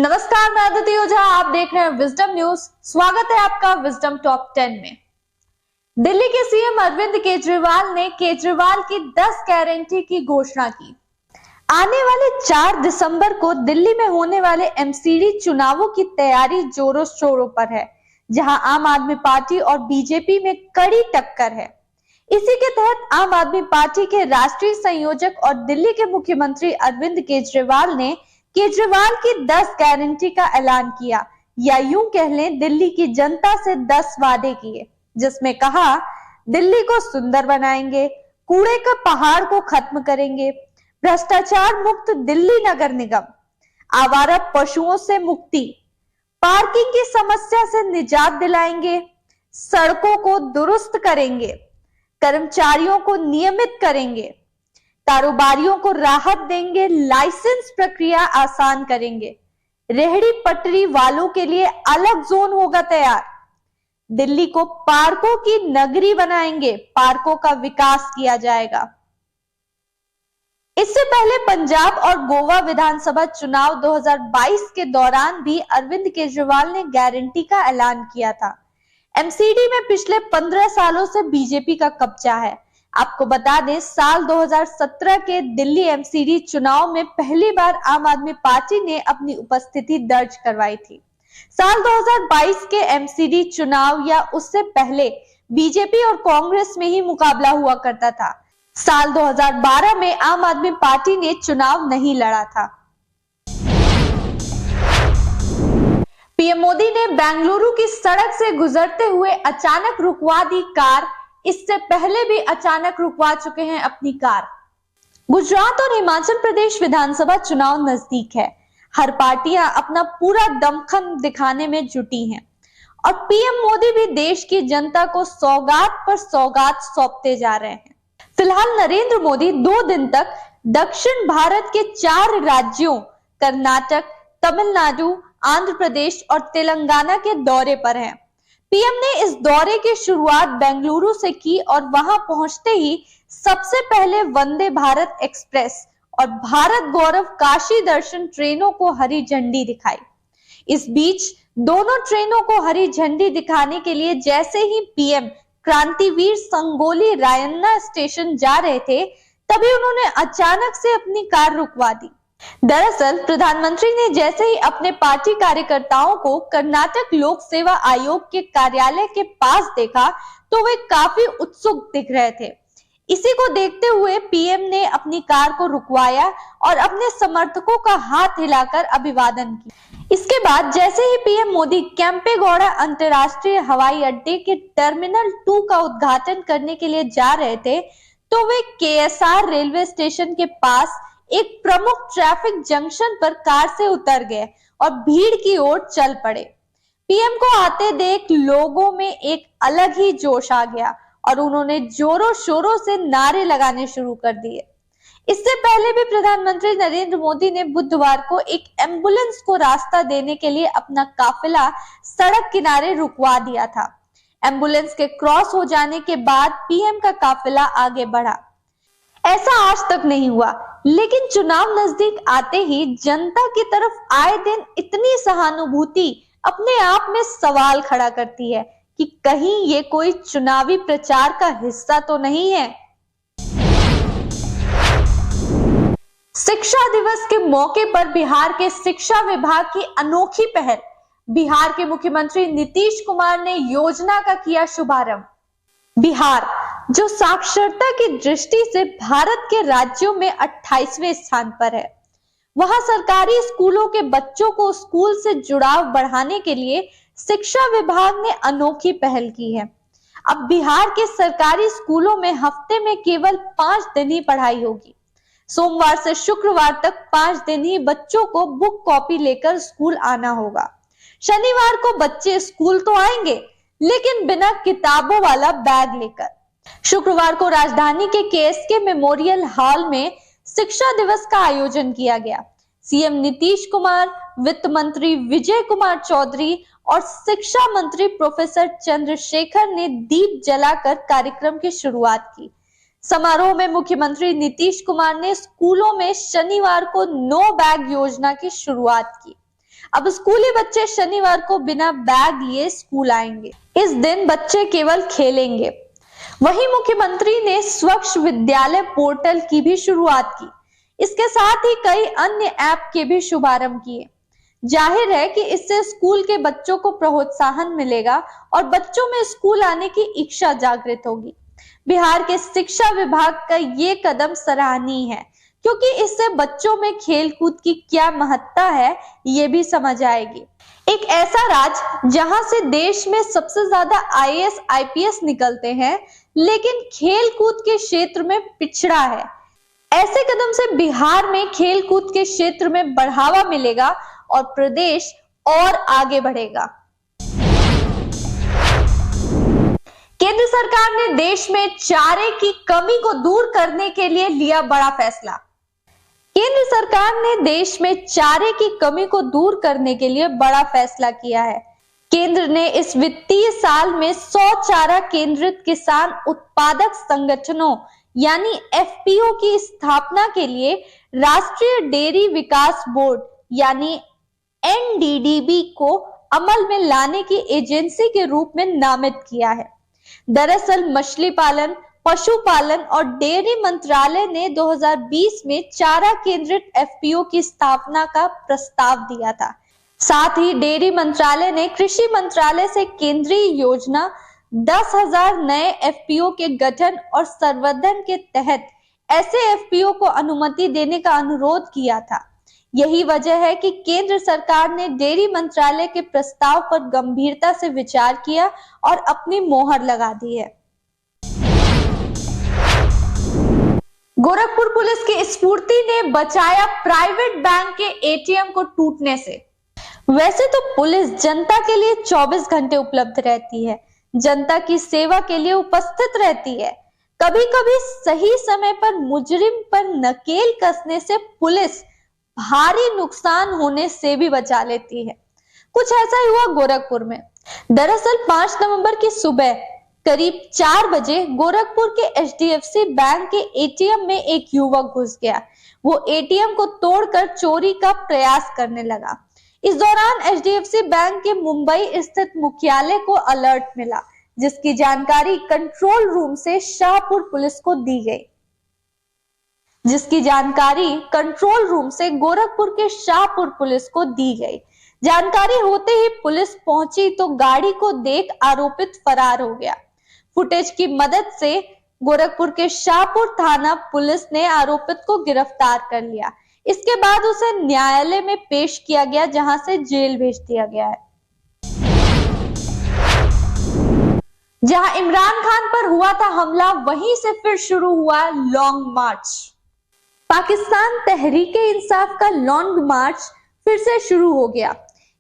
नमस्कार, मैं अदिति ओझा। आप देख रहे हैं विजडम न्यूज। स्वागत है आपका विजडम टॉप 10 में। दिल्ली के सीएम अरविंद केजरीवाल ने केजरीवाल की 10 गारंटी की घोषणा की। आने वाले 4 दिसंबर को दिल्ली में होने वाले एमसीडी चुनावों की तैयारी जोरों शोरों पर है, जहां आम आदमी पार्टी और बीजेपी में कड़ी टक्कर है। इसी के तहत आम आदमी पार्टी के राष्ट्रीय संयोजक और दिल्ली के मुख्यमंत्री अरविंद केजरीवाल ने केजरीवाल की 10 गारंटी का ऐलान किया, या यूं कह लें दिल्ली की जनता से 10 वादे किए, जिसमें कहा दिल्ली को सुंदर बनाएंगे, कूड़े का पहाड़ को खत्म करेंगे, भ्रष्टाचार मुक्त दिल्ली नगर निगम, आवारा पशुओं से मुक्ति, पार्किंग की समस्या से निजात दिलाएंगे, सड़कों को दुरुस्त करेंगे, कर्मचारियों को नियमित करेंगे, कारोबारियों को राहत देंगे, लाइसेंस प्रक्रिया आसान करेंगे, रेहड़ी पटरी वालों के लिए अलग जोन होगा तैयार, दिल्ली को पार्कों की नगरी बनाएंगे, पार्कों का विकास किया जाएगा। इससे पहले पंजाब और गोवा विधानसभा चुनाव 2022 के दौरान भी अरविंद केजरीवाल ने गारंटी का ऐलान किया था। एमसीडी में पिछले 15 सालों से बीजेपी का कब्जा है। आपको बता दें, साल 2017 के दिल्ली एमसीडी चुनाव में पहली बार आम आदमी पार्टी ने अपनी उपस्थिति दर्ज करवाई थी। साल 2022 के एमसीडी चुनाव या उससे पहले बीजेपी और कांग्रेस में ही मुकाबला हुआ करता था। साल 2012 में आम आदमी पार्टी ने चुनाव नहीं लड़ा था। पीएम मोदी ने बेंगलुरु की सड़क से गुजरते हुए अचानक रुकवा दी कार। इससे पहले भी अचानक रुकवा चुके हैं अपनी कार। गुजरात और हिमाचल प्रदेश विधानसभा चुनाव नजदीक है। हर पार्टियां अपना पूरा दमखम दिखाने में जुटी हैं और पीएम मोदी भी देश की जनता को सौगात पर सौगात सौंपते जा रहे हैं। फिलहाल नरेंद्र मोदी 2 दिन तक दक्षिण भारत के 4 राज्यों कर्नाटक, तमिलनाडु, आंध्र प्रदेश और तेलंगाना के दौरे पर हैं। पीएम ने इस दौरे की शुरुआत बेंगलुरु से की और वहां पहुंचते ही सबसे पहले वंदे भारत एक्सप्रेस और भारत गौरव काशी दर्शन ट्रेनों को हरी झंडी दिखाई। इस बीच दोनों ट्रेनों को हरी झंडी दिखाने के लिए जैसे ही पीएम क्रांतिवीर संगोली रायन्ना स्टेशन जा रहे थे, तभी उन्होंने अचानक से अपनी कार रुकवा दी। दरअसल प्रधानमंत्री ने जैसे ही अपने पार्टी कार्यकर्ताओं को कर्नाटक लोक सेवा आयोग के कार्यालय के पास देखा, तो वे काफी उत्सुक दिख रहे थे। इसी को देखते हुए पीएम ने अपनी कार को रुकवाया और अपने समर्थकों का हाथ हिलाकर अभिवादन किया। इसके बाद जैसे ही पीएम मोदी केम्पेगौड़ा अंतर्राष्ट्रीय हवाई अड्डे के टर्मिनल 2 का उद्घाटन करने के लिए जा रहे थे, तो वे केएसआर रेलवे स्टेशन के पास एक प्रमुख ट्रैफिक जंक्शन पर कार से उतर गए और भीड़ की ओर चल पड़े। पीएम को आते देख लोगों में एक अलग ही जोश आ गया और उन्होंने जोरों शोरों से नारे लगाने शुरू कर दिए। इससे पहले भी प्रधानमंत्री नरेंद्र मोदी ने बुधवार को एक एम्बुलेंस को रास्ता देने के लिए अपना काफिला सड़क किनारे रुकवा दिया था। एम्बुलेंस के क्रॉस हो जाने के बाद पीएम का काफिला आगे बढ़ा। ऐसा आज तक नहीं हुआ, लेकिन चुनाव नजदीक आते ही जनता की तरफ आए दिन इतनी सहानुभूति अपने आप में सवाल खड़ा करती है कि कहीं ये कोई चुनावी प्रचार का हिस्सा तो नहीं है। शिक्षा दिवस के मौके पर बिहार के शिक्षा विभाग की अनोखी पहल। बिहार के मुख्यमंत्री नीतीश कुमार ने योजना का किया शुभारंभ। बिहार, जो साक्षरता की दृष्टि से भारत के राज्यों में 28वें स्थान पर है, वहां सरकारी स्कूलों के बच्चों को स्कूल से जुड़ाव बढ़ाने के लिए शिक्षा विभाग ने अनोखी पहल की है। अब बिहार के सरकारी स्कूलों में हफ्ते में केवल 5 दिन ही पढ़ाई होगी। सोमवार से शुक्रवार तक 5 दिन ही बच्चों को बुक कॉपी लेकर स्कूल आना होगा। शनिवार को बच्चे स्कूल तो आएंगे, लेकिन बिना किताबों वाला बैग लेकर। शुक्रवार को राजधानी के केएसके मेमोरियल हॉल में शिक्षा दिवस का आयोजन किया गया। सीएम नीतीश कुमार, वित्त मंत्री विजय कुमार चौधरी और शिक्षा मंत्री प्रोफेसर चंद्रशेखर ने दीप जलाकर कार्यक्रम की शुरुआत की। समारोह में मुख्यमंत्री नीतीश कुमार ने स्कूलों में शनिवार को नो बैग योजना की शुरुआत की। अब स्कूली बच्चे शनिवार को बिना बैग लिए स्कूल आएंगे। इस दिन बच्चे केवल खेलेंगे। वहीं मुख्यमंत्री ने स्वच्छ विद्यालय पोर्टल की भी शुरुआत की। इसके साथ ही कई अन्य ऐप के भी शुभारंभ किए। जाहिर है कि इससे स्कूल के बच्चों को प्रोत्साहन मिलेगा और बच्चों में स्कूल आने की इच्छा जागृत होगी। बिहार के शिक्षा विभाग का ये कदम सराहनीय है, क्योंकि इससे बच्चों में खेलकूद की क्या महत्ता है ये भी समझ आएगी। एक ऐसा राज्य जहां से देश में सबसे ज्यादा आईएएस आईपीएस निकलते हैं, लेकिन खेलकूद के क्षेत्र में पिछड़ा है। ऐसे कदम से बिहार में खेलकूद के क्षेत्र में बढ़ावा मिलेगा और प्रदेश और आगे बढ़ेगा। केंद्र सरकार ने देश में चारे की कमी को दूर करने के लिए लिया बड़ा फैसला। केंद्र सरकार ने देश में चारे की कमी को दूर करने के लिए बड़ा फैसला किया है। केंद्र ने इस वित्तीय साल में 100 चारा केंद्रित किसान उत्पादक संगठनों यानी एफपीओ की स्थापना के लिए राष्ट्रीय डेयरी विकास बोर्ड यानी एनडीडीबी को अमल में लाने की एजेंसी के रूप में नामित किया है। दरअसल मछली पालन, पशुपालन और डेयरी मंत्रालय ने 2020 में चारा केंद्रित एफपीओ की स्थापना का प्रस्ताव दिया था। साथ ही डेयरी मंत्रालय ने कृषि मंत्रालय से केंद्रीय योजना 10,000 नए एफपीओ के गठन और संवर्धन के तहत ऐसे एफपीओ को अनुमति देने का अनुरोध किया था। यही वजह है कि केंद्र सरकार ने डेयरी मंत्रालय के प्रस्ताव पर गंभीरता से विचार किया और अपनी मोहर लगा दी है। गोरखपुर पुलिस की स्फूर्ति ने बचाया प्राइवेट बैंक के एटीएम को टूटने से। वैसे तो पुलिस जनता के लिए 24 घंटे उपलब्ध रहती है, जनता की सेवा के लिए उपस्थित रहती है। कभी कभी सही समय पर मुजरिम पर नकेल कसने से पुलिस भारी नुकसान होने से भी बचा लेती है। कुछ ऐसा ही हुआ गोरखपुर में। दरअसल 5 नवंबर की सुबह करीब 4 बजे गोरखपुर के एचडीएफसी बैंक के एटीएम में एक युवक घुस गया। वो एटीएम को तोड़कर चोरी का प्रयास करने लगा। इस दौरान एचडीएफसी बैंक के मुंबई स्थित मुख्यालय को अलर्ट मिला, जिसकी जानकारी कंट्रोल रूम से शाहपुर पुलिस को दी गई। गोरखपुर के शाहपुर पुलिस को दी गई। जानकारी होते ही पुलिस पहुंची तो गाड़ी को देख आरोपित फरार हो गया। फुटेज की मदद से गोरखपुर के शाहपुर थाना पुलिस ने आरोपित को गिरफ्तार कर लिया। इसके बाद उसे न्यायालय में पेश किया गया, जहां से जेल भेज दिया गया है। जहां इमरान खान पर हुआ था हमला, वहीं से फिर शुरू हुआ लॉन्ग मार्च। पाकिस्तान तहरीक-ए-इंसाफ का लॉन्ग मार्च फिर से शुरू हो गया।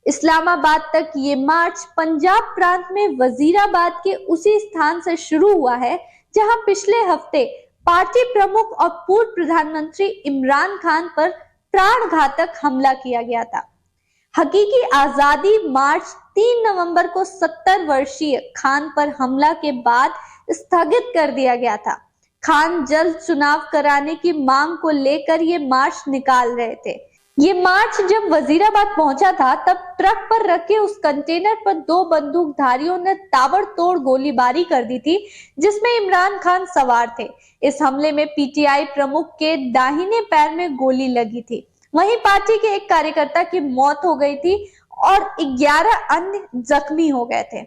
इस्लामाबाद तक ये मार्च पंजाब प्रांत में वजीराबाद के उसी स्थान से शुरू हुआ है जहां पिछले हफ्ते पार्टी प्रमुख और पूर्व प्रधानमंत्री इमरान खान पर प्राणघातक हमला किया गया था। हकीकी आजादी मार्च 3 नवंबर को 70 वर्षीय खान पर हमला के बाद स्थगित कर दिया गया था। खान जल्द चुनाव कराने की मांग को लेकर ये मार्च निकाल रहे थे। ये मार्च जब वजीराबाद पहुंचा था, तब ट्रक पर रखे उस कंटेनर पर 2 बंदूकधारियों ने ताबड़तोड़ गोलीबारी कर दी थी, जिसमें इमरान खान सवार थे। इस हमले में पीटीआई प्रमुख के दाहिने पैर में गोली लगी थी। वहीं पार्टी के एक कार्यकर्ता की मौत हो गई थी और 11 अन्य जख्मी हो गए थे।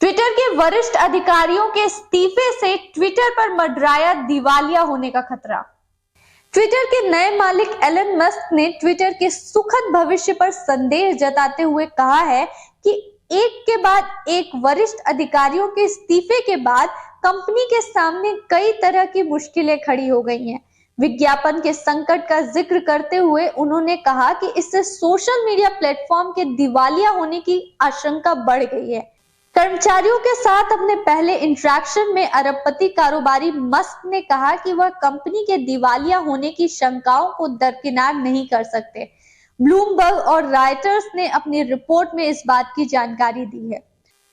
ट्विटर के वरिष्ठ अधिकारियों के इस्तीफे से ट्विटर पर मंडराया दिवालिया होने का खतरा। ट्विटर के नए मालिक एलन मस्क ने ट्विटर के सुखद भविष्य पर संदेह जताते हुए कहा है कि एक के बाद एक वरिष्ठ अधिकारियों के इस्तीफे के बाद कंपनी के सामने कई तरह की मुश्किलें खड़ी हो गई हैं। विज्ञापन के संकट का जिक्र करते हुए उन्होंने कहा कि इससे सोशल मीडिया प्लेटफॉर्म के दिवालिया होने की आशंका बढ़ गई है। कर्मचारियों के साथ अपने पहले इंटरेक्शन में अरबपति कारोबारी मस्क ने कहा कि वह कंपनी के दिवालिया होने की शंकाओं को दरकिनार नहीं कर सकते। ब्लूमबर्ग और रॉयटर्स ने अपनी रिपोर्ट में इस बात की जानकारी दी है।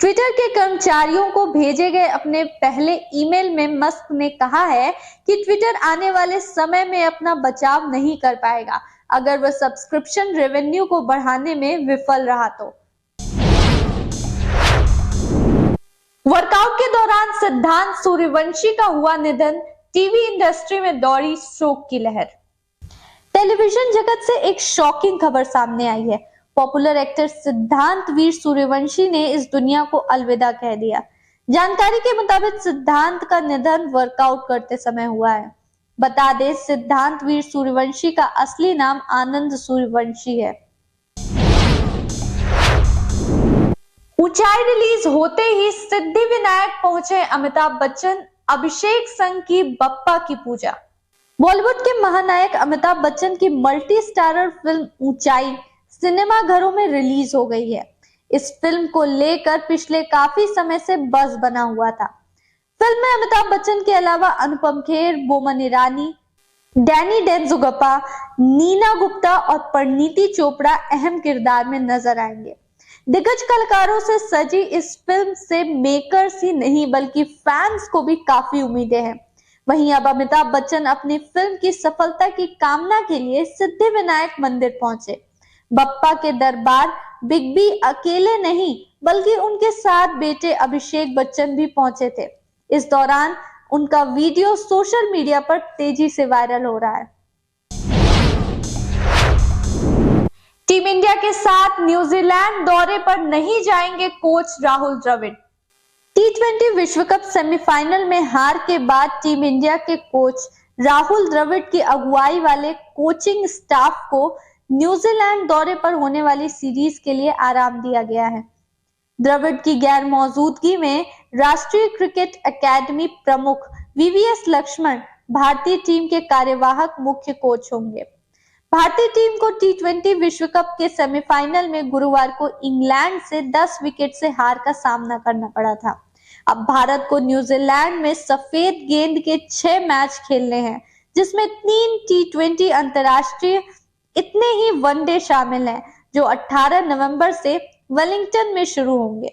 ट्विटर के कर्मचारियों को भेजे गए अपने पहले ईमेल में मस्क ने कहा है कि ट्विटर आने वाले समय में अपना बचाव नहीं कर पाएगा। अगर वह सब्सक्रिप्शन रेवेन्यू को बढ़ाने में विफल रहा तो। वर्कआउट के दौरान सिद्धांत सूर्यवंशी का हुआ निधन, टीवी इंडस्ट्री में दौड़ी शोक की लहर। टेलीविजन जगत से एक शॉकिंग खबर सामने आई है। पॉपुलर एक्टर सिद्धांत वीर सूर्यवंशी ने इस दुनिया को अलविदा कह दिया। जानकारी के मुताबिक सिद्धांत का निधन वर्कआउट करते समय हुआ है। बता दें, सिद्धांत वीर सूर्यवंशी का असली नाम आनंद सूर्यवंशी है। ऊंचाई रिलीज होते ही सिद्धिविनायक पहुंचे अमिताभ बच्चन, अभिषेक संग की बप्पा की पूजा। बॉलीवुड के महानायक अमिताभ बच्चन की मल्टी स्टारर फिल्म ऊंचाई सिनेमा घरों में रिलीज हो गई है। इस फिल्म को लेकर पिछले काफी समय से बज़ बना हुआ था। फिल्म में अमिताभ बच्चन के अलावा अनुपम खेर, बोमन ईरानी, डैनी डेंजोगपा, नीना गुप्ता और परिणीति चोपड़ा अहम किरदार में नजर आएंगे। दिग्गज कलाकारों से सजी इस फिल्म से मेकर्स ही नहीं बल्कि फैंस को भी काफी उम्मीदें हैं। वहीं अब अमिताभ बच्चन अपनी फिल्म की सफलता की कामना के लिए सिद्धिविनायक मंदिर पहुंचे। बप्पा के दरबार बिग बी अकेले नहीं बल्कि उनके साथ बेटे अभिषेक बच्चन भी पहुंचे थे। इस दौरान उनका वीडियो सोशल मीडिया पर तेजी से वायरल हो रहा है। टीम इंडिया के साथ न्यूजीलैंड दौरे पर नहीं जाएंगे कोच राहुल द्रविड़। टी20 विश्व कप सेमीफाइनल में हार के बाद टीम इंडिया के कोच राहुल द्रविड़ की अगुवाई वाले कोचिंग स्टाफ को न्यूजीलैंड दौरे पर होने वाली सीरीज के लिए आराम दिया गया है। द्रविड़ की गैर मौजूदगी में राष्ट्रीय क्रिकेट अकादमी प्रमुख वीवीएस लक्ष्मण भारतीय टीम के कार्यवाहक मुख्य कोच होंगे। भारतीय टीम को टी20 विश्व कप के सेमीफाइनल में गुरुवार को इंग्लैंड से 10 विकेट से हार का सामना करना पड़ा था। अब भारत को न्यूजीलैंड में सफेद गेंद के 6 मैच खेलने हैं, जिसमें 3 टी20 अंतरराष्ट्रीय, इतने ही वनडे शामिल हैं, जो 18 नवंबर से वेलिंगटन में शुरू होंगे।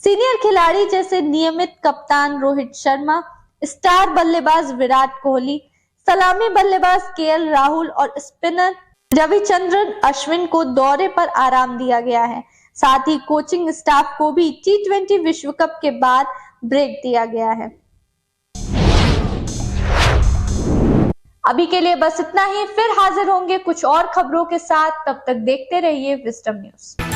सीनियर खिलाड़ी जैसे नियमित कप्तान रोहित शर्मा, स्टार बल्लेबाज विराट कोहली, सलामी बल्लेबाज केएल राहुल और स्पिनर रविचंद्रन अश्विन को दौरे पर आराम दिया गया है। साथ ही कोचिंग स्टाफ को भी टी20 विश्व कप के बाद ब्रेक दिया गया है। अभी के लिए बस इतना ही, फिर हाजिर होंगे कुछ और खबरों के साथ। तब तक देखते रहिए विजडम न्यूज।